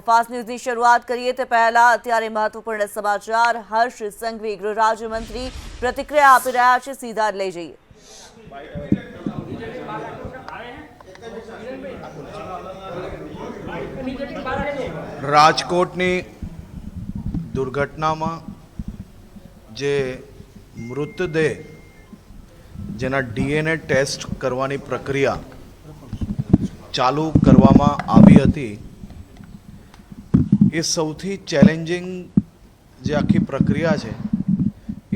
Fast ન્યૂઝની શરૂઆત કરીએ તે પહેલા અત્યારે મહત્વપૂર્ણ સમાચાર। હર્ષ સંઘવી ગૃહ રાજ્યમંત્રી પ્રતિક્રિયા આપી રહ્યા છે, સીધા લઈ જઈએ। રાજકોટની દુર્ઘટનામાં જે મૃતદેહ જેના ડીએનએ ટેસ્ટ કરવાની પ્રક્રિયા ચાલુ કરવામાં આવી હતી, એ સૌથી ચેલેન્જિંગ જે આખી પ્રક્રિયા છે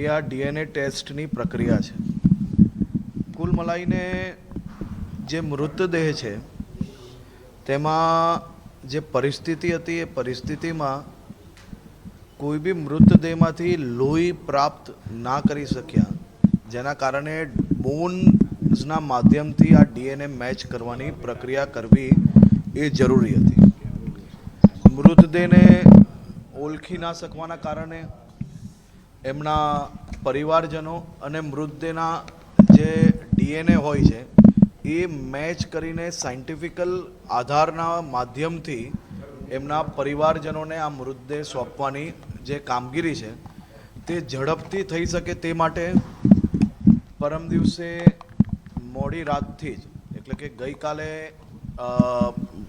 એ આ ડીએનએ ટેસ્ટની પ્રક્રિયા છે। કુલ મલાઈને જે મૃતદેહ છે તેમાં જે પરિસ્થિતિ હતી એ પરિસ્થિતિમાં કોઈ બી મૃતદેહમાંથી લોહી પ્રાપ્ત ના કરી શક્યા, જેના કારણે બોન્સના માધ્યમથી આ ડીએનએ મેચ કરવાની પ્રક્રિયા કરવી એ જરૂરી હતી। મૃતદેહને ઓળખી ના શકવાના કારણે એમના પરિવારજનો અને મૃતદેહના જે ડીએનએ હોય છે એ મેચ કરીને સાયન્ટિફિકલ આધારના માધ્યમથી એમના પરિવારજનોને આ મૃતદેહ સોંપવાની જે કામગીરી છે તે ઝડપથી થઈ શકે તે માટે પરમ દિવસે મોડી રાતથી જ, એટલે કે ગઈકાલે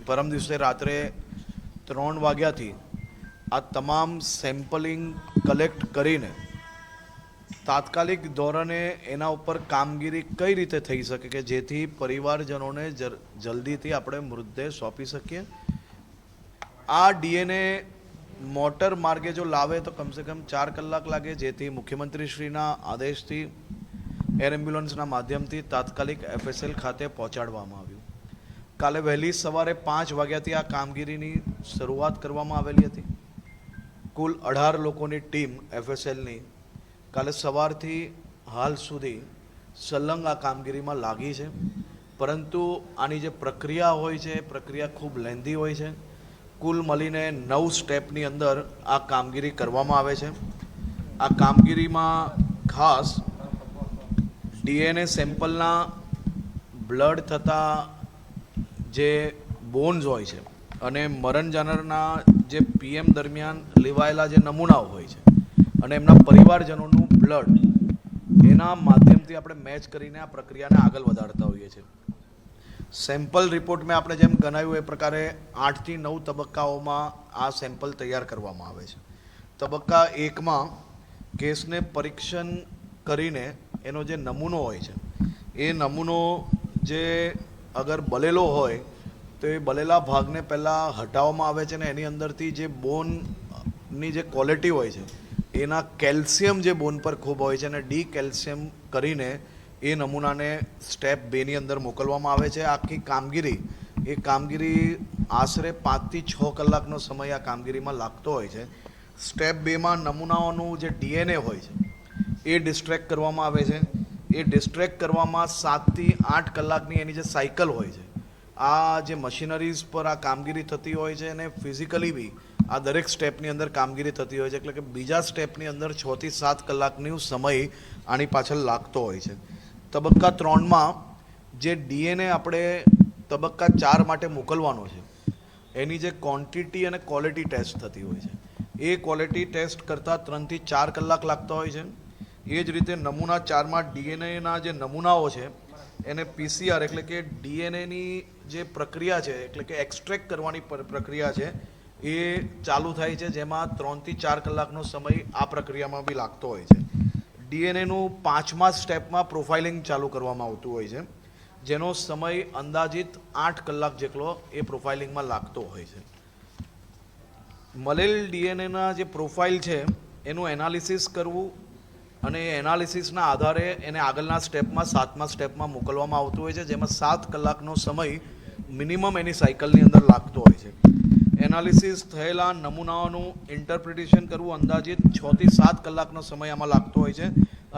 પરમ દિવસે રાત્રે 3 વાગ્યાથી આ તમામ સેમ્પલિંગ કલેક્ટ કરીને તાત્કાલિક ધોરણે એના ઉપર કામગીરી કઈ રીતે થઈ શકે કે જેથી પરિવારજનોને જલ્દીથી આપણે મૃતદેહ સોંપી શકીએ। આ ડીએનએ મોટર માર્ગે જો લાવે તો કમસે કમ 4 કલાક લાગે, જેથી મુખ્યમંત્રીશ્રીના આદેશથી એર એમ્બ્યુલન્સના માધ્યમથી તાત્કાલિક એફએસએલ ખાતે પહોંચાડવામાં આવ્યું। કાલે વહેલી સવારે 5 વાગ્યાથી આ કામગીરીની શરૂઆત કરવામાં આવેલી હતી। કુલ 18 લોકોની ટીમ એફએસએલની કાલે સવારથી હાલ સુધી સલંગ આ કામગીરીમાં લાગી છે, પરંતુ આની જે પ્રક્રિયા હોય છે એ પ્રક્રિયા ખૂબ લેન્ધી હોય છે। કુલ મળીને 9 સ્ટેપની અંદર આ કામગીરી કરવામાં આવે છે। આ કામગીરીમાં ખાસ ડીએનએ સેમ્પલના બ્લડ થતા જે બોન્સ હોય છે અને મરણ જાનારના જે પીએમ દરમિયાન લેવાયેલા જે નમૂનાઓ હોય છે અને એમના પરિવારજનોનું બ્લડ, એના માધ્યમથી આપણે મેચ કરીને આ પ્રક્રિયાને આગળ વધારતા હોઈએ છીએ। સેમ્પલ રિપોર્ટ મેં આપણે જેમ ગણાવ્યું એ પ્રકારે 8 થી 9 તબક્કાઓમાં આ સેમ્પલ તૈયાર કરવામાં આવે છે। તબક્કા 1માં કેસને પરીક્ષણ કરીને એનો જે નમૂનો હોય છે એ નમૂનો જે અગર બલેલો હોય તો એ બલેલા ભાગને પહેલાં હટાવવામાં આવે છે અને એની અંદરથી જે બોનની જે ક્વોલિટી હોય છે એના કેલ્શિયમ જે બોન પર ખૂબ હોય છે અને ડી કેલ્શિયમ કરીને એ નમૂનાને સ્ટેપ 2ની અંદર મોકલવામાં આવે છે। આખી કામગીરી એ કામગીરી આશરે 5 થી 6 કલાકનો સમય આ કામગીરીમાં લાગતો હોય છે। સ્ટેપ 2માં નમૂનાઓનું જે ડીએનએ હોય છે એ ડિસ્ટ્રેક્ટ કરવામાં આવે છે। એ ડિસ્ટ્રેક્ટ કરવામાં 7 થી 8 કલાકની એની જે સાયકલ હોય છે, આ જે મશીનરીઝ પર આ કામગીરી થતી હોય છે અને ફિઝિકલી બી આ દરેક સ્ટેપની અંદર કામગીરી થતી હોય છે, એટલે કે બીજા સ્ટેપની અંદર 6 થી 7 કલાકનો સમય આની પાછળ લાગતો હોય છે। તબક્કા 3માં જે ડીએનએ આપણે તબક્કા 4 માટે મોકલવાનો છે એની જે ક્વોન્ટિટી અને ક્વોલિટી ટેસ્ટ થતી હોય છે, એ ક્વોલિટી ટેસ્ટ કરતાં 3 થી 4 કલાક લાગતા હોય છે। એ જ રીતે નમૂના 4માં ડીએનએના જે નમૂનાઓ છે એને પીસીઆર એટલે કે ડીએનએની જે પ્રક્રિયા છે, એટલે કે એક્સ્ટ્રેક્ટ કરવાની પ્રક્રિયા છે એ ચાલુ થાય છે, જેમાં 3 થી 4 કલાકનો સમય આ પ્રક્રિયામાં બી લાગતો હોય છે। ડીએનએનું 5મા સ્ટેપમાં પ્રોફાઇલિંગ ચાલુ કરવામાં આવતું હોય છે, જેનો સમય અંદાજિત 8 કલાક જેટલો એ પ્રોફાઇલિંગમાં લાગતો હોય છે। મળેલ ડીએનએના જે પ્રોફાઇલ છે એનું એનાલિસિસ કરવું અને એનાલિસિસના આધારે એને આગળના સ્ટેપમાં 7મા સ્ટેપમાં મોકલવામાં આવતું હોય છે, જેમાં 7 કલાકનો સમય મિનિમમ એની સાયકલની અંદર લાગતો હોય છે। એનાલિસિસ થયેલા નમૂનાઓનું ઇન્ટરપ્રિટેશન કરવું અંદાજિત 6 થી 7 કલાકનો સમય આમાં લાગતો હોય છે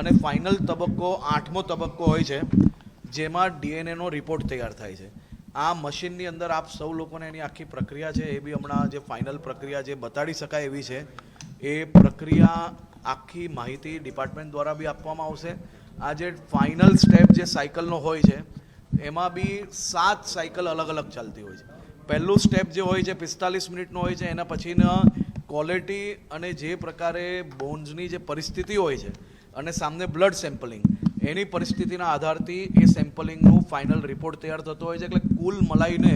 અને ફાઇનલ તબક્કો 8મો તબક્કો હોય છે, જેમાં ડીએનએનો રિપોર્ટ તૈયાર થાય છે। આ મશીનની અંદર આપ સૌ લોકોને એની આખી પ્રક્રિયા છે એ બી હમણાં જે ફાઇનલ પ્રક્રિયા જે બતાડી શકાય એવી છે, એ પ્રક્રિયા આખી માહિતી ડિપાર્ટમેન્ટ દ્વારા બી આપવામાં આવશે। આ જે ફાઇનલ સ્ટેપ જે સાયકલનો હોય છે એમાં બી 7 સાયકલ અલગ અલગ ચાલતી હોય છે। પહેલું સ્ટેપ જે હોય છે 45 મિનિટનો હોય છે, એના પછીના ક્વોલિટી અને જે પ્રકારે બોન્સની જે પરિસ્થિતિ હોય છે અને સામને બ્લડ સેમ્પલિંગ, એની પરિસ્થિતિના આધારથી એ સેમ્પલિંગનું ફાઇનલ રિપોર્ટ તૈયાર થતો હોય છે. એટલે કુલ મળાઈને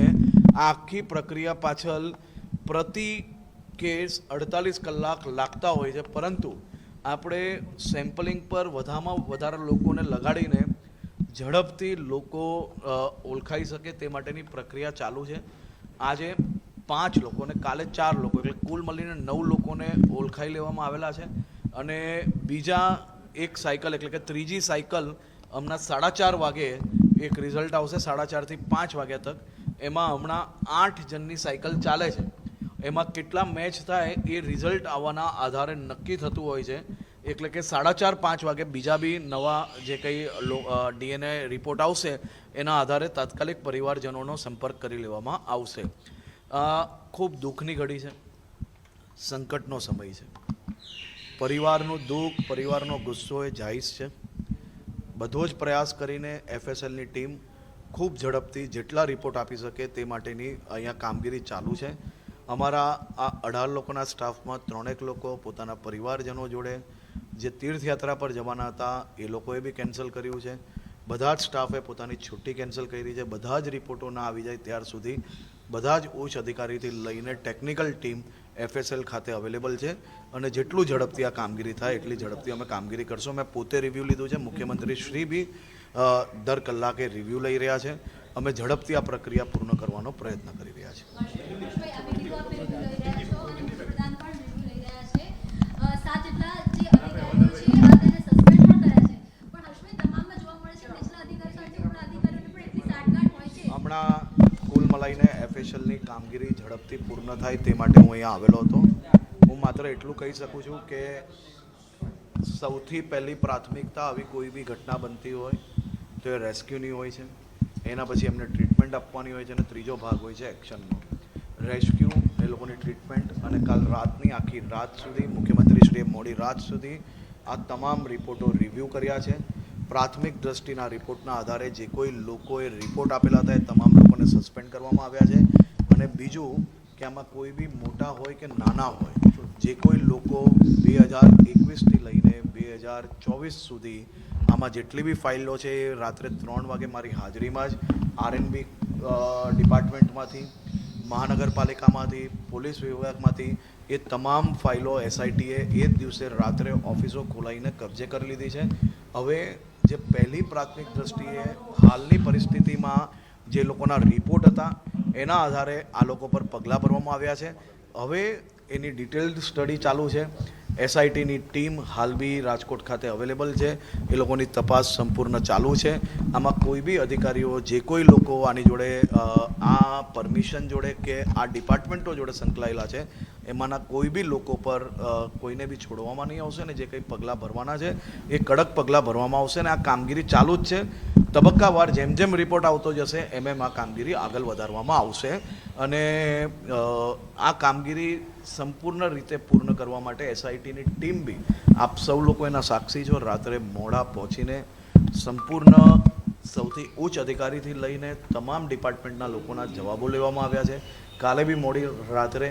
આ આખી પ્રક્રિયા પાછળ પ્રતિ કેસ 48 કલાક લાગતા હોય છે. પરંતુ આપણે સેમ્પલિંગ પર વધારેમાં વધારે લોકોને લગાડીને ઝડપથી લોકો ઓળખાઈ શકે તે માટેની પ્રક્રિયા ચાલુ છે. આજે 5 લોકો અને કાલે 4 લોકો, એટલે કુલ મળીને 9 લોકોને ઓળખાઈ લેવામાં આવેલા છે. અને બીજા એક સાયકલ એટલે કે ત્રીજી સાયકલ હમણાં 4:30 વાગે એક રિઝલ્ટ આવશે, 4:30 થી 5 વાગ્યા તક. એમાં હમણાં 8 જણની સાયકલ ચાલે છે. એમાં કેટલા મેચ થાય એ રિઝલ્ટ આવવાના આધારે નક્કી થતું હોય છે. એટલે કે 4:30-5 વાગે બીજા બી નવા જે કંઈ DNA રિપોર્ટ આવશે એના આધારે તાત્કાલિક પરિવારજનોનો સંપર્ક કરી લેવામાં આવશે. ખૂબ દુઃખની ઘડી છે, સંકટનો સમય છે. પરિવારનું દુઃખ, પરિવારનો ગુસ્સો એ જાયઝ છે. બધો જ પ્રયાસ કરીને FSLની ટીમ ખૂબ ઝડપથી જેટલા રિપોર્ટ આપી શકે તે માટેની અહીંયા કામગીરી ચાલુ છે. અમારા આ 18 લોકોના સ્ટાફમાં 3 લોકો પોતાના પરિવારજનો જોડે જે તીર્થયાત્રા પર જવાના હતા એ લોકોએ બી કેન્સલ કર્યું છે. બધા જ સ્ટાફે પોતાની છુટ્ટી કેન્સલ કરી છે. બધા જ રિપોર્ટો ના આવી જાય ત્યાર સુધી બધા જ ઉચ્ચ અધિકારીથી લઈને ટેકનિકલ ટીમ FSL ખાતે અવેલેબલ છે. અને જેટલું ઝડપથી આ કામગીરી થાય એટલી ઝડપથી અમે કામગીરી કરશું. મેં પોતે રિવ્યૂ લીધું છે, મુખ્યમંત્રી શ્રી બી દર કલાકે રિવ્યૂ લઈ રહ્યા છે. અમે ઝડપથી આ પ્રક્રિયા પૂર્ણ કરવાનો પ્રયત્ન કરી રહ્યા છીએ. હમણાં કુલ મળીને FSLની કામગીરી ઝડપથી પૂર્ણ થાય તે માટે હું અહીંયા આવેલો હતો. હું માત્ર એટલું કહી શકું છું કે સૌથી પહેલી પ્રાથમિકતા આવી કોઈ બી ઘટના બનતી હોય તો એ રેસ્ક્યુની હોય છે. એના પછી એમને ટ્રીટમેન્ટ આપવાની હોય છે અને ત્રીજો ભાગ હોય છે એક્શનનો. રેસ્ક્યુ, એ લોકોની ટ્રીટમેન્ટ અને કાલ રાતની આખી રાત સુધી મુખ્યમંત્રીશ્રીએ મોડી રાત સુધી આ તમામ રિપોર્ટો રિવ્યૂ કર્યા છે. પ્રાથમિક દ્રષ્ટિના રિપોર્ટના આધારે જે કોઈ લોકોએ રિપોર્ટ આપેલા હતા એ તમામ લોકોને સસ્પેન્ડ કરવામાં આવ્યા છે. અને બીજું કે આમાં કોઈ બી મોટા હોય કે નાના હોય, જે કોઈ લોકો 2021થી લઈને 2024 સુધી આમાં જેટલી બી ફાઇલો છે એ રાત્રે 3 વાગે મારી હાજરીમાં જ RNB ડિપાર્ટમેન્ટમાંથી, મહાનગરપાલિકામાંથી, પોલીસ વિભાગમાંથી એ તમામ ફાઇલો SITએ એ જ દિવસે રાત્રે ઓફિસો ખોલાવીને કબજે કરી લીધી છે. હવે જે પહેલી પ્રાથમિક દ્રષ્ટિએ હાલની પરિસ્થિતિમાં જે લોકોના રિપોર્ટ હતા એના આધારે આ લોકો પર પગલાં ભરવામાં આવ્યા છે. હવે એની ડિટેલ્ડ સ્ટડી ચાલુ છે. SITની ટીમ હાલ બી રાજકોટ ખાતે અવેલેબલ છે. એ લોકોની તપાસ સંપૂર્ણ ચાલુ છે. આમાં કોઈ બી અધિકારીઓ, જે કોઈ લોકો આની જોડે આ પરમિશન જોડે કે આ ડિપાર્ટમેન્ટો જોડે સંકળાયેલા છે એમાંના કોઈ બી લોકો પર કોઈને બી છોડવામાં નહીં આવશે. ને જે કંઈ પગલાં ભરવાના છે એ કડક પગલાં ભરવામાં આવશે. અને આ કામગીરી ચાલુ જ છે. તબક્કાવાર જેમ જેમ રિપોર્ટ આવતો જશે એમ આ કામગીરી આગળ વધારવામાં આવશે. અને આ કામગીરી સંપૂર્ણ રીતે પૂર્ણ કરવા માટે SITની ટીમ બી, આપ સૌ લોકો એના સાક્ષી છો, રાત્રે મોડા પહોંચીને સંપૂર્ણ સૌથી ઉચ્ચ અધિકારીથી લઈને તમામ ડિપાર્ટમેન્ટના લોકોના જવાબો લેવામાં આવ્યા છે. કાલે બી મોડી રાત્રે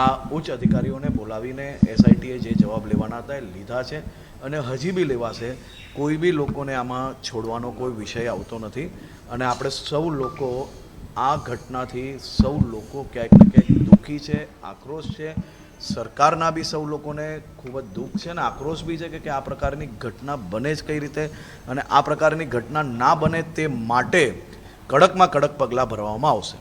આ ઉચ્ચ અધિકારીઓને બોલાવીને SITએ જે જવાબ લેવાના હતા એ લીધા છે અને હજી બી લેવાશે. કોઈ બી લોકોને આમાં છોડવાનો કોઈ વિષય આવતો નથી. અને આપણે સૌ લોકો આ ઘટનાથી સૌ લોકો ક્યાંક ને ક્યાંક દુઃખી છે, આક્રોશ છે. સરકારના બી સૌ લોકોને ખૂબ જ દુઃખ છે અને આક્રોશ બી છે કે આ પ્રકારની ઘટના બને જ કઈ રીતે અને આ પ્રકારની ઘટના ના બને તે માટે કડકમાં કડક પગલાં ભરવામાં આવશે.